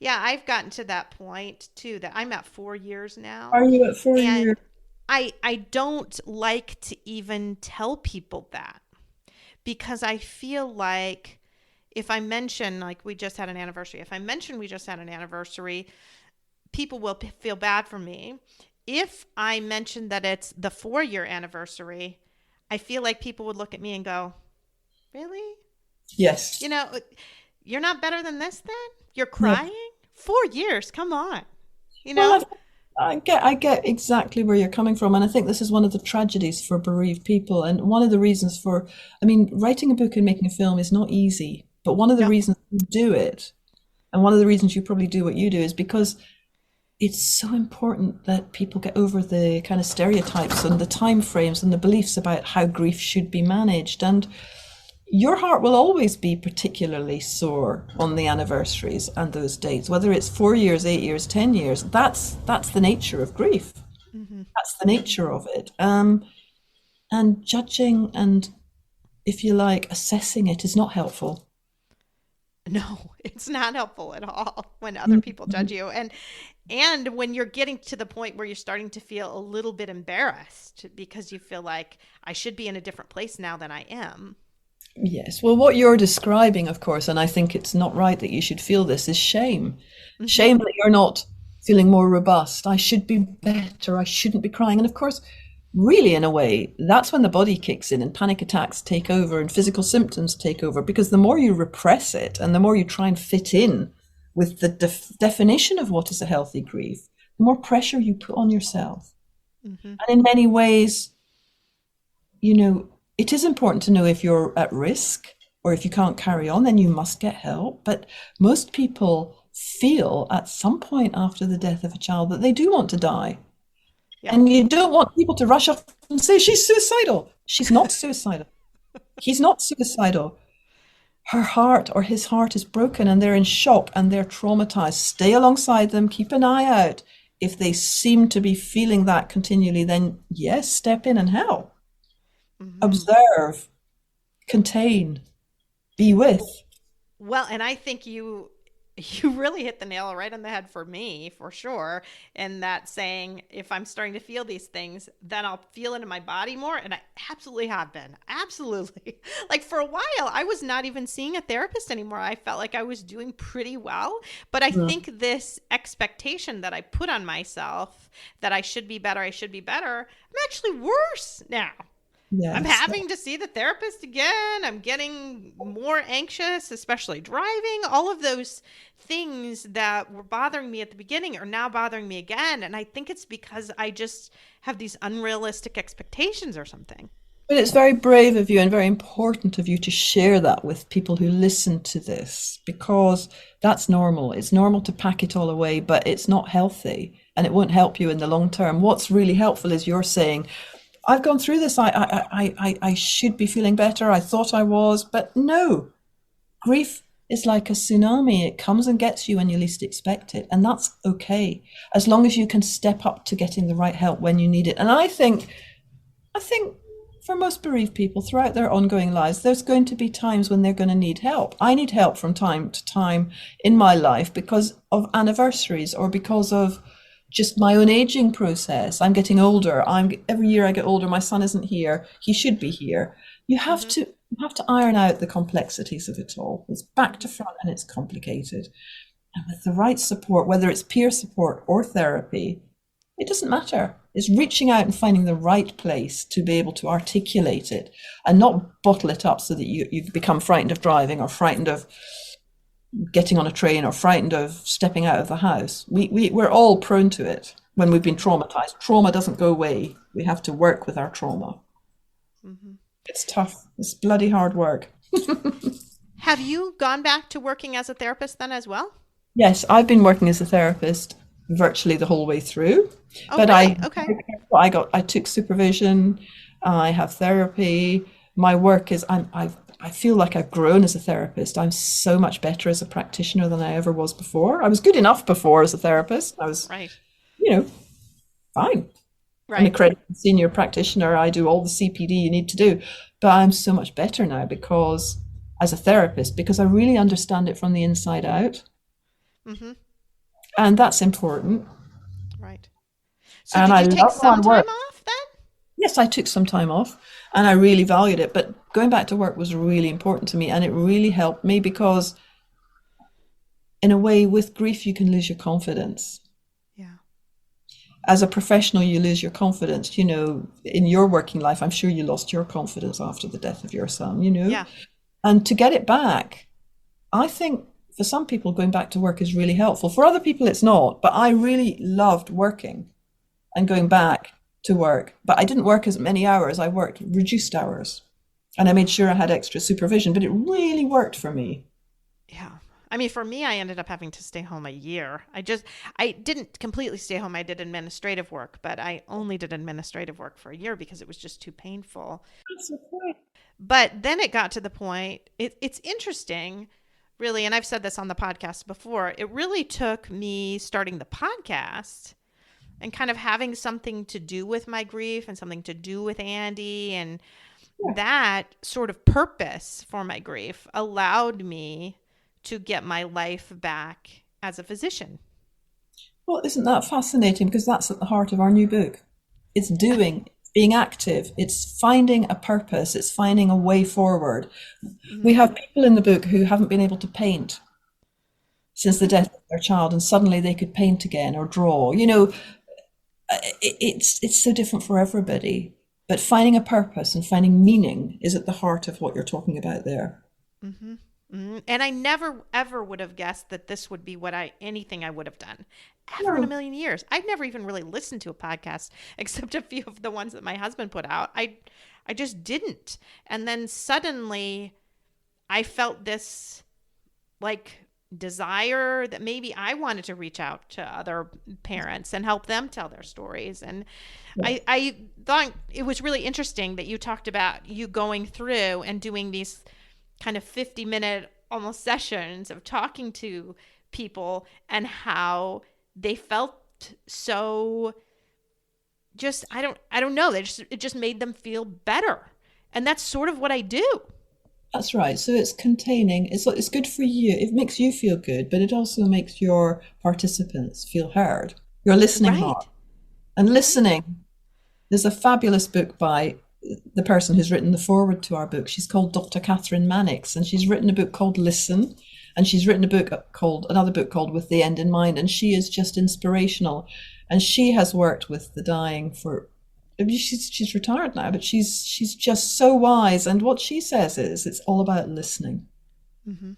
B: Yeah, I've gotten to that point too, that I'm at 4 years now.
C: Are you at 4 years?
B: And I don't like to even tell people that, because I feel like if I mention, like, we just had an anniversary, if I mention we just had an anniversary, people will feel bad for me. If I mention that it's the 4 year anniversary, I feel like people would look at me and go, really?
C: Yes.
B: You know, you're not better than this then? You're
C: No.
B: crying? 4 years, come on. You
C: Well,
B: know?
C: I get exactly where you're coming from, and I think this is one of the tragedies for bereaved people, and one of the reasons for, I mean, writing a book and making a film is not easy, but one of the
B: No.
C: reasons you do it, and one of the reasons you probably do what you do, is because it's so important that people get over the kind of stereotypes and the time frames and the beliefs about how grief should be managed. And your heart will always be particularly sore on the anniversaries and those dates, whether it's 4 years, 8 years, 10 years. That's the nature of grief.
B: Hmm.
C: That's the nature of it. And judging and, if you like, assessing it is not helpful.
B: No, it's not helpful at all when other people judge you. And when you're getting to the point where you're starting to feel a little bit embarrassed because you feel like I should be in a different place now than I am.
C: Yes. Well, what you're describing, of course, and I think it's not right that you should feel this, is shame.
B: Hmm.
C: Shame that you're not feeling more robust. I should be better. I shouldn't be crying. And of course, really, in a way, that's when the body kicks in and panic attacks take over and physical symptoms take over, because the more you repress it and the more you try and fit in with the definition of what is a healthy grief, the more pressure you put on yourself.
B: Hmm.
C: And in many ways, it is important to know if you're at risk or if you can't carry on, then you must get help. But most people feel at some point after the death of a child that they do want to die.
B: Yeah.
C: And you don't want people to rush up and say, she's suicidal. She's not suicidal. He's not suicidal. Her heart or his heart is broken and they're in shock and they're traumatized. Stay alongside them, keep an eye out. If they seem to be feeling that continually, then yes, step in and help.
B: Hmm.
C: Observe, contain, be with.
B: Well, and I think you really hit the nail right on the head for me, for sure. And that saying, if I'm starting to feel these things, then I'll feel it in my body more. And I absolutely have been. Absolutely. Like, for a while, I was not even seeing a therapist anymore. I felt like I was doing pretty well. But I
C: Mm.
B: think this expectation that I put on myself, that I should be better, I'm actually worse now. I'm
C: Yes.
B: having to see the therapist again. I'm getting more anxious, especially driving. All of those things that were bothering me at the beginning are now bothering me again. And I think it's because I just have these unrealistic expectations or something.
C: But it's very brave of you and very important of you to share that with people who listen to this, because that's normal. It's normal to pack it all away, but it's not healthy and it won't help you in the long term. What's really helpful is you're saying, I've gone through this. I should be feeling better. I thought I was, but no. Grief is like a tsunami. It comes and gets you when you least expect it. And that's okay, as long as you can step up to getting the right help when you need it. And I think for most bereaved people throughout their ongoing lives, there's going to be times when they're going to need help. I need help from time to time in my life because of anniversaries or because of just my own aging process. I'm getting older. Every year I get older. My son isn't here. He should be here. You have
B: Hmm.
C: to you have to iron out the complexities of it all. It's back to front and it's complicated. And with the right support, whether it's peer support or therapy, it doesn't matter. It's reaching out and finding the right place to be able to articulate it and not bottle it up so that you become frightened of driving or frightened of getting on a train or frightened of stepping out of the house. We're all prone to it when we've been traumatized. Trauma doesn't go away. We have to work with our trauma.
B: Hmm.
C: It's tough. It's bloody hard work.
B: Have you gone back to working as a therapist then as well?
C: Yes, I've been working as a therapist virtually the whole way through,
B: Oh,
C: but
B: great. Okay.
C: I took supervision. I have therapy. My work is I feel like I've grown as a therapist. I'm so much better as a practitioner than I ever was before. I was good enough before as a therapist. I was,
B: Right.
C: fine. An
B: Right.
C: accredited senior practitioner. I do all the CPD you need to do, but I'm so much better now because as a therapist, because I really understand it from the inside out.
B: Mm-hmm.
C: And that's important.
B: Right. So
C: And
B: did
C: I
B: you take
C: love my
B: some
C: work.
B: time off then?
C: Yes, I took some time off and I really valued it. But going back to work was really important to me and it really helped me because, in a way, with grief, you can lose your confidence.
B: Yeah.
C: As a professional, you lose your confidence. In your working life, I'm sure you lost your confidence after the death of your son,
B: Yeah.
C: And to get it back, I think for some people, going back to work is really helpful. For other people, it's not. But I really loved working and going back to work. But I didn't work as many hours. I worked reduced hours. And I made sure I had extra supervision. But it really worked for me.
B: Yeah. I mean, for me, I ended up having to stay home a year. I didn't completely stay home. I did administrative work, but I only did administrative work for a year because it was just too painful.
C: That's okay.
B: But then it got to the point, it's interesting, really, and I've said this on the podcast before, it really took me starting the podcast and kind of having something to do with my grief and something to do with Andy. And
C: Yeah.
B: that sort of purpose for my grief allowed me to get my life back as a physician.
C: Well, isn't that fascinating? Because that's at the heart of our new book. It's doing, being active, it's finding a purpose, it's finding a way forward. We have people in the book who haven't been able to paint since the death of their child, and suddenly they could paint again or draw. It's so different for everybody. But finding a purpose and finding meaning is at the heart of what you're talking about there.
B: Mm-hmm. Mm-hmm. And I never ever would have guessed that this would be anything I would have done ever in a
C: No.
B: million years. I've never even really listened to a podcast except a few of the ones that my husband put out. I just didn't. And then suddenly I felt this like desire that maybe I wanted to reach out to other parents and help them tell their stories. And I thought it was really interesting that you talked about you going through and doing these kind of 50-minute almost sessions of talking to people and how they felt so just I don't know, it just made them feel better. And that's sort of what I do.
C: That's right. So it's containing, it's good for you. It makes you feel good, but it also makes your participants feel heard. Your listening
B: Right.
C: heart. And listening, there's a fabulous book by the person who's written the foreword to our book. She's called Dr. Catherine Mannix, and she's written a book called Listen, and she's written another book called With the End in Mind, and she is just inspirational. And she has worked with the dying for, I mean, she's retired now, but she's just so wise. And what she says is it's all about listening.
B: Mm-hmm.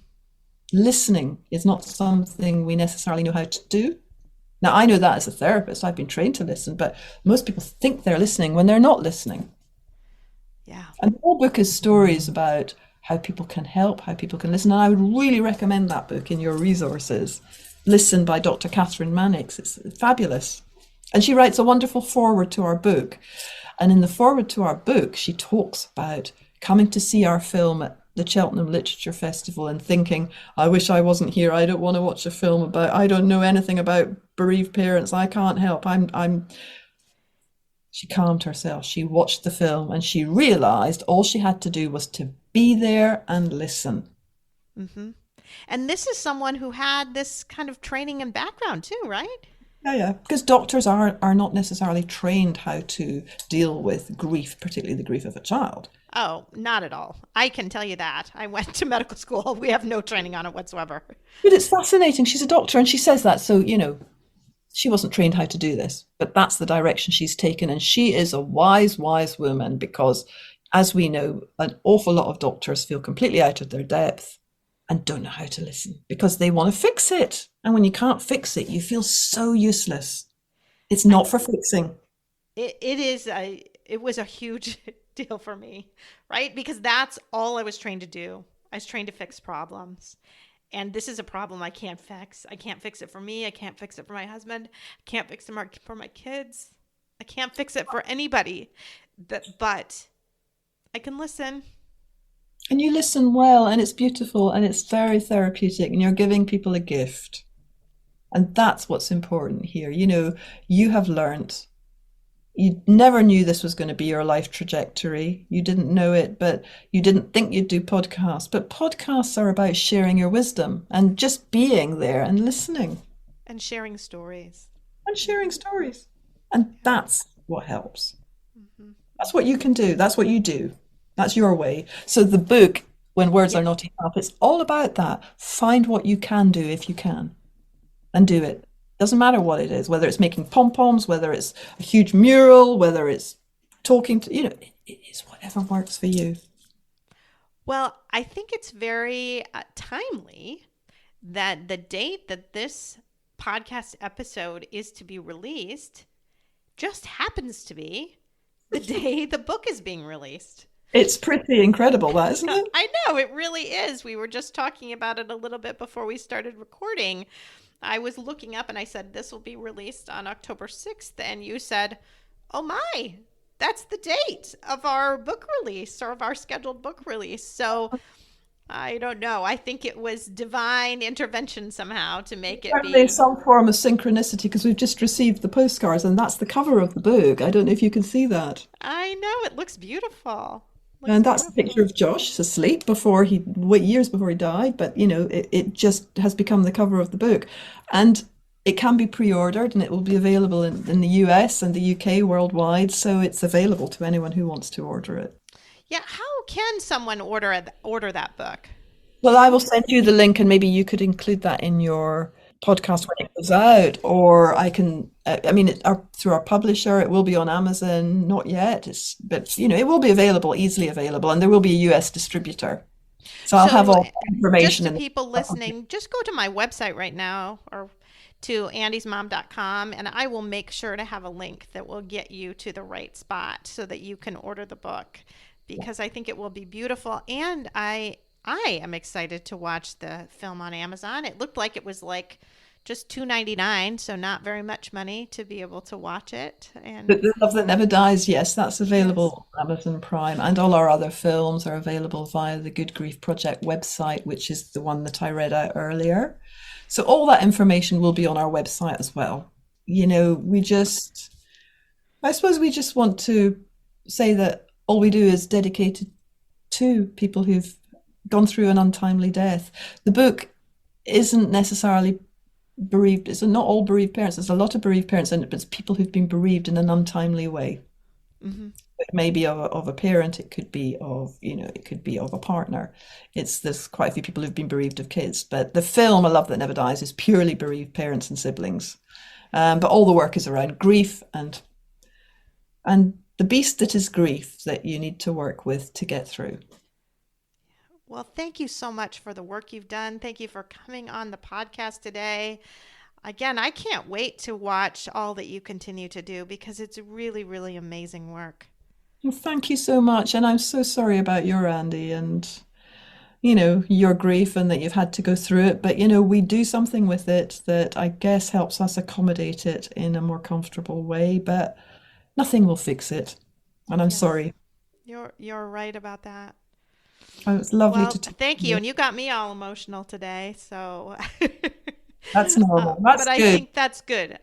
C: Listening is not something we necessarily know how to do. Now, I know that as a therapist, I've been trained to listen, but most people think they're listening when they're not listening.
B: Yeah.
C: And the whole book is stories about how people can help, how people can listen. And I would really recommend that book in your resources. Listen by Dr. Catherine Mannix. It's fabulous. And she writes a wonderful foreword to our book. And in the foreword to our book, she talks about coming to see our film at the Cheltenham Literature Festival and thinking, I wish I wasn't here. I don't want to watch a film I don't know anything about bereaved parents. I can't help. She calmed herself. She watched the film and she realized all she had to do was to be there and listen.
B: Mm-hmm. And this is someone who had this kind of training and background too, right?
C: Yeah. Because doctors are not necessarily trained how to deal with grief, particularly the grief of a child.
B: Oh, not at all. I can tell you that. I went to medical school. We have no training on it whatsoever.
C: But it's fascinating. She's a doctor and she says that. So, she wasn't trained how to do this, but that's the direction she's taken. And she is a wise, wise woman because, as we know, an awful lot of doctors feel completely out of their depth and don't know how to listen because they want to fix it. And when you can't fix it, you feel so useless. It's not for fixing.
B: It is it was a huge deal for me, right? Because that's all I was trained to do. I was trained to fix problems. And this is a problem I can't fix. I can't fix it for me. I can't fix it for my husband. I can't fix it for my kids. I can't fix it for anybody. But I can listen.
C: And you listen well, and it's beautiful, and it's very therapeutic, and you're giving people a gift. And that's what's important here. You have learnt. You never knew this was going to be your life trajectory. You didn't know it, but you didn't think you'd do podcasts. But podcasts are about sharing your wisdom and just being there and listening.
B: And sharing stories.
C: And that's what helps. Mm-hmm. That's what you can do. That's what you do. That's your way. So the book, When Words Are Not Enough, it's all about that. Find what you can do if you can, and do it. Doesn't matter what it is, whether it's making pom-poms, whether it's a huge mural, whether it's talking to, it is whatever works for you.
B: Well, I think it's very timely that the date that this podcast episode is to be released just happens to be the day the book is being released.
C: It's pretty incredible, that, isn't it?
B: I know, it really is. We were just talking about it a little bit before we started recording. I was looking up and I said, this will be released on October 6th. And you said, oh my, that's the date of our book release, or of our scheduled book release. So I don't know. I think it was divine intervention somehow to make it be
C: some form of synchronicity, because we've just received the postcards and that's the cover of the book. I don't know if you can see that.
B: I know, it looks beautiful.
C: And that's a picture of Josh asleep years before he died. But, it just has become the cover of the book. And it can be pre-ordered, and it will be available in the US and the UK worldwide. So it's available to anyone who wants to order it.
B: Yeah. How can someone order that book?
C: Well, I will send you the link, and maybe you could include that in your podcast when it goes out, or I can, through our publisher. It will be on Amazon, not yet, but it will be easily available, and there will be a US distributor. So I'll have all the information.
B: Just to people listening, just go to my website right now, or to andysmom.com, and I will make sure to have a link that will get you to the right spot so that you can order the book, because I think it will be beautiful. And I am excited to watch the film on Amazon. It looked like it was just $2.99, so not very much money to be able to watch it. And
C: The Love That Never Dies, yes, that's available on Amazon Prime, and all our other films are available via the Good Grief Project website, which is the one that I read out earlier. So all that information will be on our website as well. I suppose we just want to say that all we do is dedicated to people who've gone through an untimely death. The book isn't necessarily bereaved. It's not all bereaved parents. There's a lot of bereaved parents in it, but it's people who've been bereaved in an untimely way. Mm-hmm. It may be of a parent. It could be of a partner. There's quite a few people who've been bereaved of kids. But the film, A Love That Never Dies, is purely bereaved parents and siblings. But all the work is around grief and the beast that is grief that you need to work with to get through.
B: Well, thank you so much for the work you've done. Thank you for coming on the podcast today. Again, I can't wait to watch all that you continue to do, because it's really, really amazing work.
C: Well, thank you so much. And I'm so sorry about your Andy and, your grief, and that you've had to go through it. But, we do something with it that I guess helps us accommodate it in a more comfortable way, but nothing will fix it. And I'm sorry.
B: You're right about that.
C: Oh, it's lovely to talk.
B: Thank you. And you got me all emotional today. So
C: that's normal. That's
B: but
C: good.
B: I think that's good.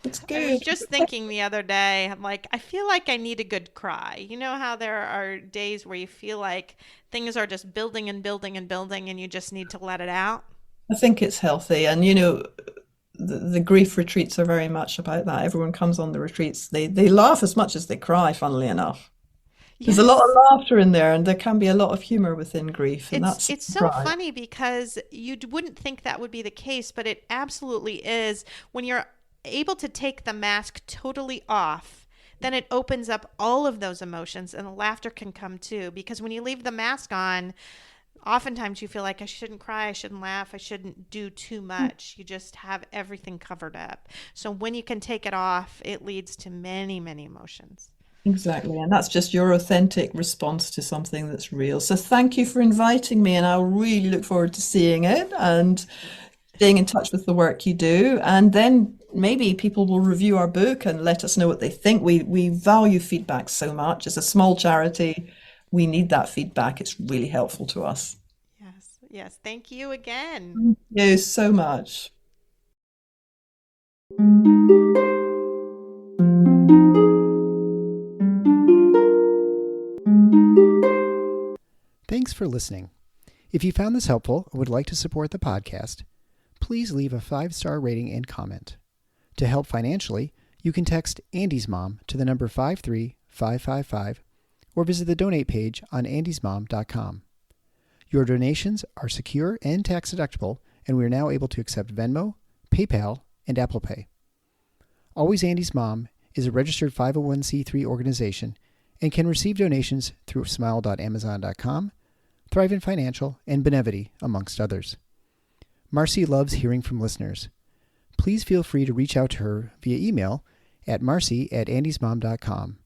C: It's good.
B: I was just thinking the other day, I'm like, I feel like I need a good cry. You know how there are days where you feel like things are just building and building and building, and you just need to let it out?
C: I think it's healthy. And, the grief retreats are very much about that. Everyone comes on the retreats. They laugh as much as they cry, funnily enough. There's a lot of laughter in there, and there can be a lot of humor within grief. And
B: it's so funny, because you wouldn't think that would be the case, but it absolutely is. When you're able to take the mask totally off, then it opens up all of those emotions, and the laughter can come too. Because when you leave the mask on, Oftentimes you feel like I shouldn't cry, I shouldn't laugh, I shouldn't do too much. You just have everything covered up. So when you can take it off, it leads to many, many emotions.
C: Exactly. And that's just your authentic response to something that's real. So thank you for inviting me, and I'll really look forward to seeing it and staying in touch with the work you do. And then maybe people will review our book and let us know what they think. We value feedback so much. As a small charity, we need that feedback. It's really helpful to us.
B: Yes, yes. Thank you again.
C: Thank you so much.
A: Thanks for listening. If you found this helpful or would like to support the podcast, please leave a 5-star rating and comment. To help financially, you can text Andy's Mom to the number 53555 or visit the donate page on andysmom.com. Your donations are secure and tax deductible, and we are now able to accept Venmo, PayPal, and Apple Pay. Always Andy's Mom is a registered 501c3 organization and can receive donations through smile.amazon.com, Thrivent Financial, and Benevity, amongst others. Marcy loves hearing from listeners. Please feel free to reach out to her via email at marcy@andysmom.com.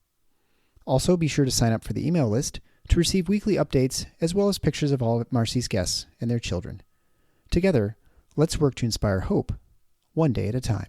A: Also, be sure to sign up for the email list to receive weekly updates as well as pictures of all of Marcy's guests and their children. Together, let's work to inspire hope, one day at a time.